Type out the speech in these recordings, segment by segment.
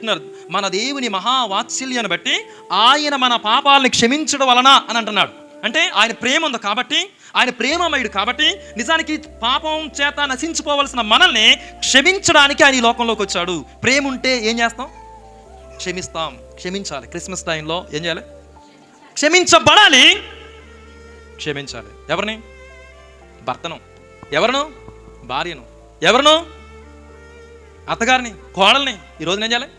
చెప్తున్నారు, మన దేవుని మహావాత్సల్యాన్ని బట్టి ఆయన మన పాపాలని క్షమించడం వలన అని అంటున్నాడు. అంటే ఆయన ప్రేమ ఉంది కాబట్టి, ఆయన ప్రేమమయుడు కాబట్టి, నిజానికి పాపం చేత నశించిపోవలసిన మనల్ని క్షమించడానికి ఆయన ఈ లోకంలోకి వచ్చాడు. ప్రేమ ఉంటే ఏం చేస్తాం? క్షమిస్తాం, క్షమించాలి. క్రిస్మస్ టైంలో ఏం చేయాలి? క్షమించబడాలి, క్షమించాలి. ఎవరిని? భర్తను. ఎవరిను? భార్యను. ఎవరిను? అత్తగారిని, కోడల్ని. ఈరోజు ఏం చేయాలి?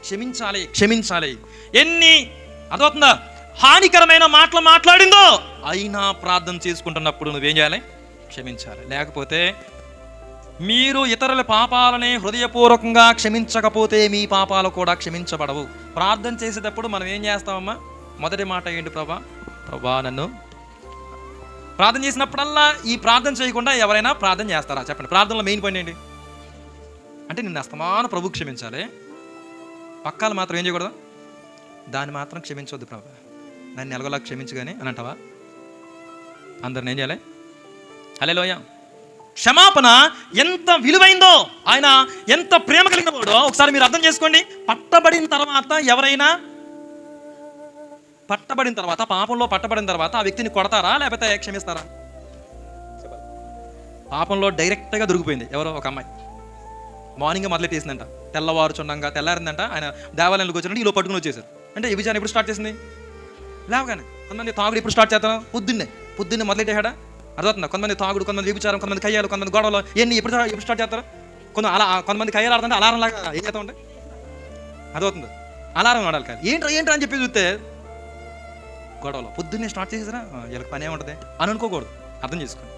క్షమించాలి, క్షమించాలి. ఎన్ని అర్థమవుతుందా? హానికరమైన మాటలు మాట్లాడిందో అయినా ప్రార్థన చేసుకుంటున్నప్పుడు నువ్వేం చేయాలి? క్షమించాలి. లేకపోతే మీరు ఇతరుల పాపాలని హృదయపూర్వకంగా క్షమించకపోతే మీ పాపాలు కూడా క్షమించబడవు. ప్రార్థన చేసేటప్పుడు మనం ఏం చేస్తామమ్మా? మొదటి మాట ఏంటి? ప్రభా నన్ను. ప్రార్థన చేసినప్పుడల్లా ఈ ప్రార్థన చేయకుండా ఎవరైనా ప్రార్థన చేస్తారా? చెప్పండి. ప్రార్థనలో మెయిన్ పాయింట్ ఏంటి అంటే నిన్ను అస్తమాన ప్రభు క్షమించాలి, పక్కాలు మాత్రం ఏం చేయకూడదు? దాన్ని మాత్రం క్షమించవద్దు. ప్రభా నన్ను ఎలాగోలా క్షమించు కానీ అని అంటావా? అందరిని ఏం చేయాలి? హల్లెలూయా. క్షమాపణ ఎంత విలువైందో, ఆయన ఎంత ప్రేమ కలిగిన వాడో ఒకసారి మీరు అర్థం చేసుకోండి. పట్టబడిన తర్వాత ఎవరైనా పాపంలో పట్టబడిన తర్వాత ఆ వ్యక్తిని కొడతారా లేకపోతే క్షమిస్తారా? పాపంలో డైరెక్ట్గా దొరికిపోయింది ఎవరో ఒక అమ్మాయి. మార్నింగ్ మొదలెట్టేసిందంట, తెల్లవారుచుండంగా తెల్లారిందంట. ఆయన దేవాలయంలోకి వచ్చినట్టు ఈలో పట్టుకుని వచ్చేసారు. అంటే ఈ విజయాన్ని ఎప్పుడు స్టార్ట్ చేసింది? లేవగానే. కొంతమంది తాగుడు ఎప్పుడు స్టార్ట్ చేస్తారా? పొద్దున్నే మొదలెట్టేహాడా? అర్థవుతుందా? కొంతమంది తాగుడు, కొంతమంది వ్యభిచారం, కొంతమంది కయ్యాలు, కొంతమంది గొడవలు, ఇవన్నీ ఎప్పుడు స్టార్ట్ చేస్తారు? కొంతమంది కయ్యాలు ఆడుతుంటే అలారం లాగా ఏం చేస్తా ఉంటాయి? అర్థవుతుంది? అలారం ఆడాలి కాదు. ఏంట్రా అని చెప్పి చూస్తే గొడవలు పొద్దున్నే స్టార్ట్ చేసేసారా, వీళ్ళకి పని ఏముంటుంది అని అనుకోకూడదు. అర్థం చేసుకోండి.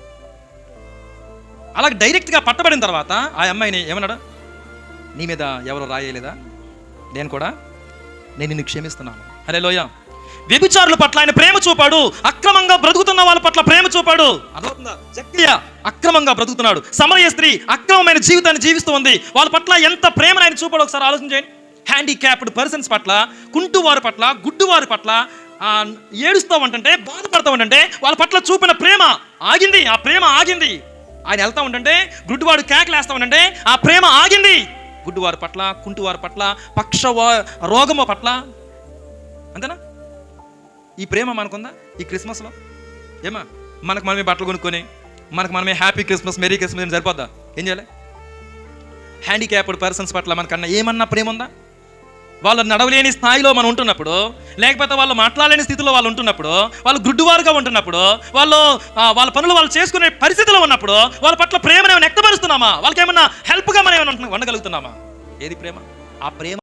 అలా డైరెక్ట్గా పట్టబడిన తర్వాత ఆ అమ్మాయిని ఏమన్నాడు? నీ మీద ఎవరు రాయలేదా? నేను నిన్ను క్షమిస్తున్నాను. హల్లెలూయా. వ్యభిచారుల పట్ల ఆయన ప్రేమ చూపాడు, అక్రమంగా బ్రతుకుతున్న వాళ్ళ పట్ల ప్రేమ చూపాడు. అర్థమవుతుందా? జక్కయ్య అక్రమంగా బ్రతుకుతున్నాడు, సమరయ స్త్రీ అక్రమమైన జీవితాన్ని జీవిస్తూ ఉంది. వాళ్ళ పట్ల ఎంత ప్రేమను ఆయన చూపాడు ఒకసారి ఆలోచన చేయండి. హ్యాండిక్యాప్డ్ పర్సన్స్ పట్ల, కుంటువారి పట్ల, గుడ్డువారి పట్ల ఏడుస్తూ ఉంటుంటే, బాధపడతా ఉంటుంటే వాళ్ళ పట్ల చూపిన ప్రేమ ఆగింది. ఆ ప్రేమ ఆగింది. ఆయన వెళ్తా ఉంటుంటే గుడ్డువాడు కేకలేస్తా ఉంటుంటే ఆ ప్రేమ ఆగింది. గుడ్డువారి పట్ల, కుంటువారి పట్ల, రోగము పట్ల. అంతేనా? ఈ ప్రేమ మనకుందా ఈ క్రిస్మస్లో? ఏమా మనకు మనమే బట్టలు కొనుక్కొని మనకు మనమే హ్యాపీ క్రిస్మస్, మెరీ క్రిస్మస్ అని సరిపోద్దా? ఏం చేయాలి? హ్యాండిక్యాప్డ్ పర్సన్స్ పట్ల మనకన్నా ఏమన్నా ప్రేమ ఉందా? వాళ్ళు నడవలేని స్థాయిలో మనం ఉంటున్నప్పుడు, లేకపోతే వాళ్ళు మాట్లాడలేని స్థితిలో వాళ్ళు ఉంటున్నప్పుడు, వాళ్ళు గుడ్డువారుగా ఉంటున్నప్పుడు, వాళ్ళ పనులు వాళ్ళు చేసుకునే పరిస్థితిలో ఉన్నప్పుడు వాళ్ళ పట్ల ప్రేమను ఏమైనా వ్యక్తపరుస్తున్నామా? వాళ్ళకి ఏమన్నా హెల్ప్గా మనం ఏమైనా ఉండగలుగుతున్నామా? ఏది ప్రేమ? ఆ ప్రేమ